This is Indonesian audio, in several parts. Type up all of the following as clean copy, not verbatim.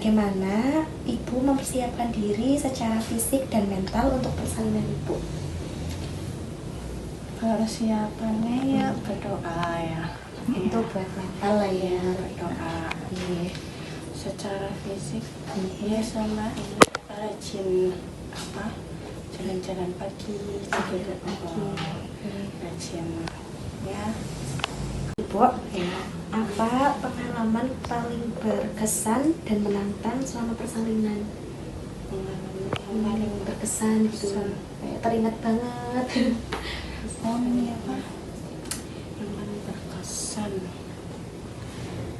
bagaimana ibu mempersiapkan diri secara fisik dan mental untuk persalinan ibu? Persiapannya ya berdoa ya. Itu buat mental lah ya. Berdoa. Iya. Secara fisik ya sama rajin jalan-jalan pagi, jalan pagi, rajin ya. Ibu, apa pengalaman paling berkesan dan menantang selama persalinan? Yang paling Berkesan gitu, kayak teringat banget. ini apa? Yang paling berkesan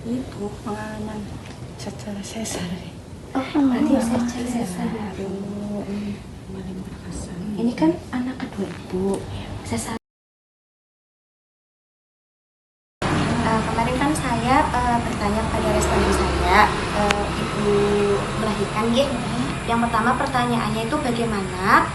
itu pengalaman secara sesar. Berarti sesar. Paling berkesan. Ini kan anak kedua ibu, sesar. Kemarin kan saya bertanya pada responden saya, ibu melahirkan ya. Yang pertama pertanyaannya itu bagaimana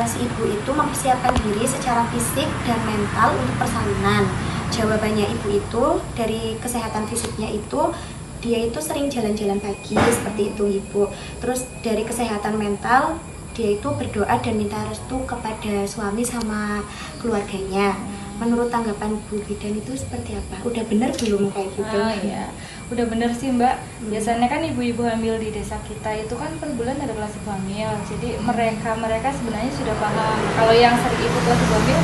si ibu itu mempersiapkan diri secara fisik dan mental untuk persalinan. Jawabannya ibu itu dari kesehatan fisiknya itu dia itu sering jalan-jalan pagi seperti itu ibu. Terus dari kesehatan mental dia itu berdoa dan minta restu kepada suami sama keluarganya. Menurut tanggapan Bu Bidan itu seperti apa? Udah bener belum kayak gitu? Iya, udah bener sih Mbak. Biasanya kan ibu-ibu hamil di desa kita itu kan per bulan ada kelas ibu hamil. Jadi mereka sebenarnya sudah paham. Kalau yang sering ikut kelas ibu hamil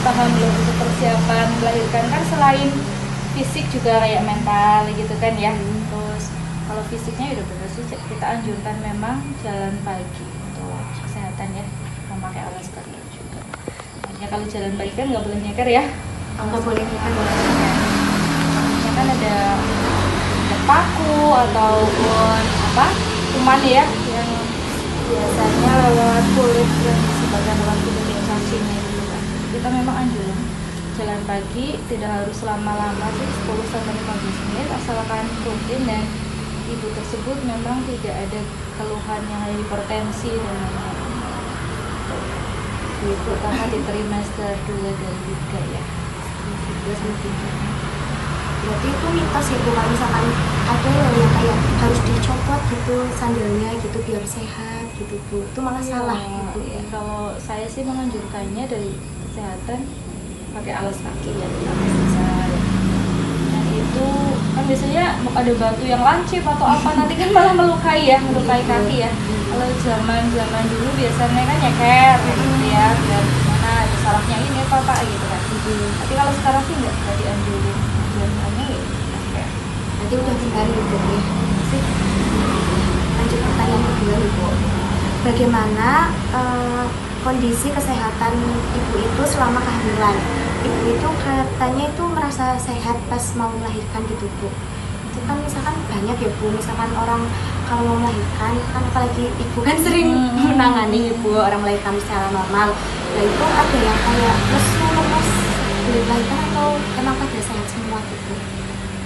paham belum untuk persiapan melahirkan kan selain fisik juga kayak mental gitu kan ya. Terus kalau fisiknya udah bener sih kita anjurkan memang jalan pagi untuk kesehatan ya, memakai alas kaki juga. Ya kalau jalan pagi kan nggak boleh nyeker ya. Nggak boleh nyeker. Soalnya kan ada paku ataupun kuman ya yang biasanya lewat kulit dan sebagian lewat kulit cacinya itu kan. Kita memang anjuran jalan pagi tidak harus lama-lama sih 10 sampai 15 menit asalkan rutin dan ibu tersebut memang tidak ada keluhan yang hipertensi dan lain-lain. Terutama di trimester 2 dan 3 ya. Berarti itu mitos ya Bu, kalau misalkan ada yang kayak harus dicopot gitu sandalnya gitu biar sehat gitu Bu, itu malah salah gitu ya. Kalau saya sih menganjurkannya dari kesehatan pakai alas kaki ya, bisa. Dan itu kan biasanya ada batu yang lancip atau apa nanti kan malah melukai kaki ya. Kalau zaman dulu biasanya kan nyeker gitu ya, biar gimana ada salahnya ini apa gitu kan. Tapi kalau sekarang sih nggak dianjurin, biasanya ya nyeker. Nanti udah hindari gitu ya. Lanjut pertanyaan kedua Ibu. Bagaimana kondisi kesehatan ibu itu selama kehamilan? Ibu itu katanya itu merasa sehat pas mau melahirkan gitu Bu. Itu kan misalkan banyak ya Bu, misalkan orang kalau mau melahirkan kan apalagi ibu kan sering menangani ibu orang melahirkan secara normal. Nah itu ada yang kayak lemes belum melahirkan atau emang pada sehat semua gitu?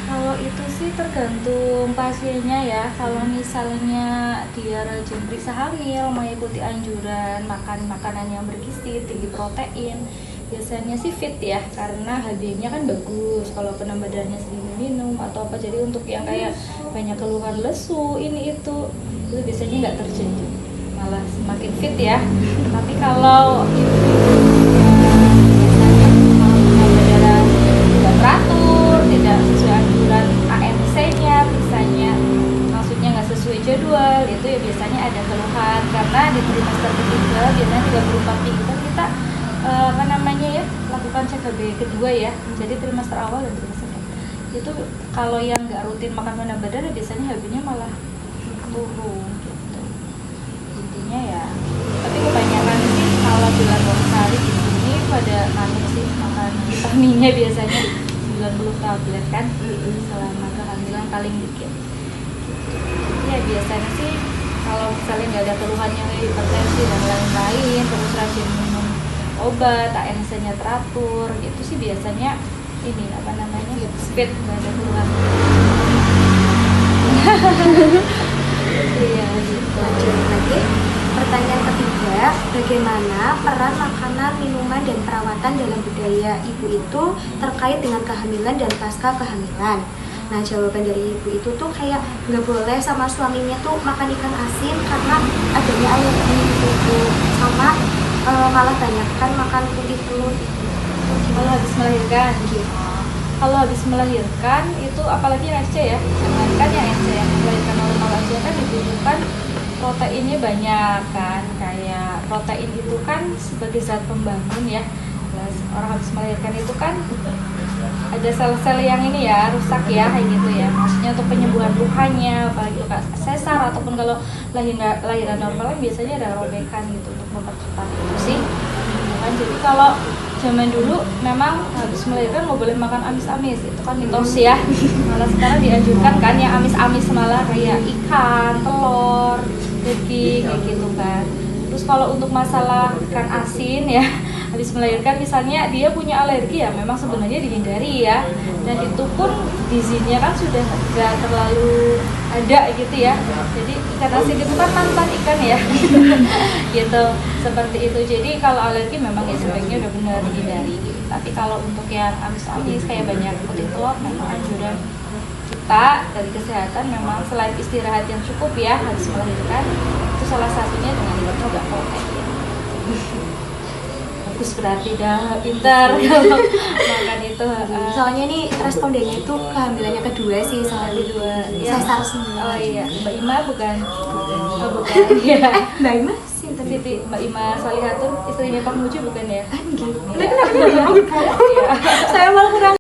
Kalau itu sih tergantung pasiennya ya. Kalau misalnya dia rajin periksa hamil, mengikuti anjuran makan makanan yang bergizi, tinggi protein, biasanya sih fit ya, karena HB-nya kan bagus. Kalau penambah darahnya sering minum atau apa, jadi untuk yang kayak banyak keluhan lesu ini itu biasanya nggak terjadi, malah semakin fit ya. Tapi kalau teratur, tidak sesuai anjuran ANC-nya, misalnya maksudnya nggak sesuai jadwal, itu ya biasanya ada keluhan. Karena di trimester ketiga biasanya 34 minggu kan kita lakukan cek HB kedua ya. Jadi trimester awal dan trimester kedua itu kalau yang nggak rutin makan penambah darah biasanya HB-nya malah turun gitu. Intinya ya, tapi kebanyakan sih kalau bulan hari ini pada sih makan vitaminnya biasanya 90 tablet kan selama kehamilan paling dikit gitu. Ya biasanya sih kalau misalnya nggak ada keluhan yang hipertensi dan lain-lain, terus rajin minum obat, ANC-nya teratur gitu sih biasanya ini speed, nggak ada keluhan. Iya gitu. Lanjut lagi. Pertanyaan ketiga, bagaimana peran makanan, minuman, dan perawatan dalam budaya ibu itu terkait dengan kehamilan dan pasca kehamilan? Nah jawaban dari ibu itu tuh kayak nggak boleh sama suaminya tuh makan ikan asin karena adanya alergi gitu, sama malah banyak kan makan kulit telur Kalau habis melahirkan, gitu. kalau habis melahirkan itu apalagi yang SC ya, jangankan yang SC, yang melahirkan normal aja kan dibutuhkan proteinnya banyak kan, kayak protein itu kan sebagai zat pembangun ya. Terus orang habis melahirkan itu kan ada sel-sel yang ini ya rusak ya kayak gitu ya, maksudnya untuk penyembuhan lukanya, apalagi luka sesar ataupun kalau lahiran normal kan biasanya ada robekan gitu untuk mempercepat itu sih. Kan jadi kalau zaman dulu memang habis melahirkan nggak boleh makan amis-amis, itu kan mitos ya. Malah sekarang dianjurkan kan yang amis-amis, malah kayak ikan, telur, daging kayak gitu kan. Terus kalau untuk masalah ikan asin ya, habis melahirkan misalnya dia punya alergi ya memang sebenarnya dihindari ya, dan itu pun gizinya kan sudah nggak terlalu ada gitu ya, jadi ikan asin itu kan mantan ikan ya gitu, seperti itu. Jadi kalau alergi memang ya sebaiknya udah benar dihindari gitu. Tapi kalau untuk yang amis-amis kayak banyak putih telur, memang anjuran kita dari kesehatan memang selain istirahat yang cukup ya habis melahirkan, itu salah satunya dengan coba protein. Bagus, berarti dah pintar kalau makan itu. Soalnya ini respondennya itu kehamilannya kedua sih, soalnya Kedua, ya. sesar semua. Oh iya, Mbak Ima bukan? Oh bukan, ya. Mbak Ima sih Siti Mbak Ima Salihatun, istrinya Pak Muji bukan ya? gitu. Iya. Saya malah kurang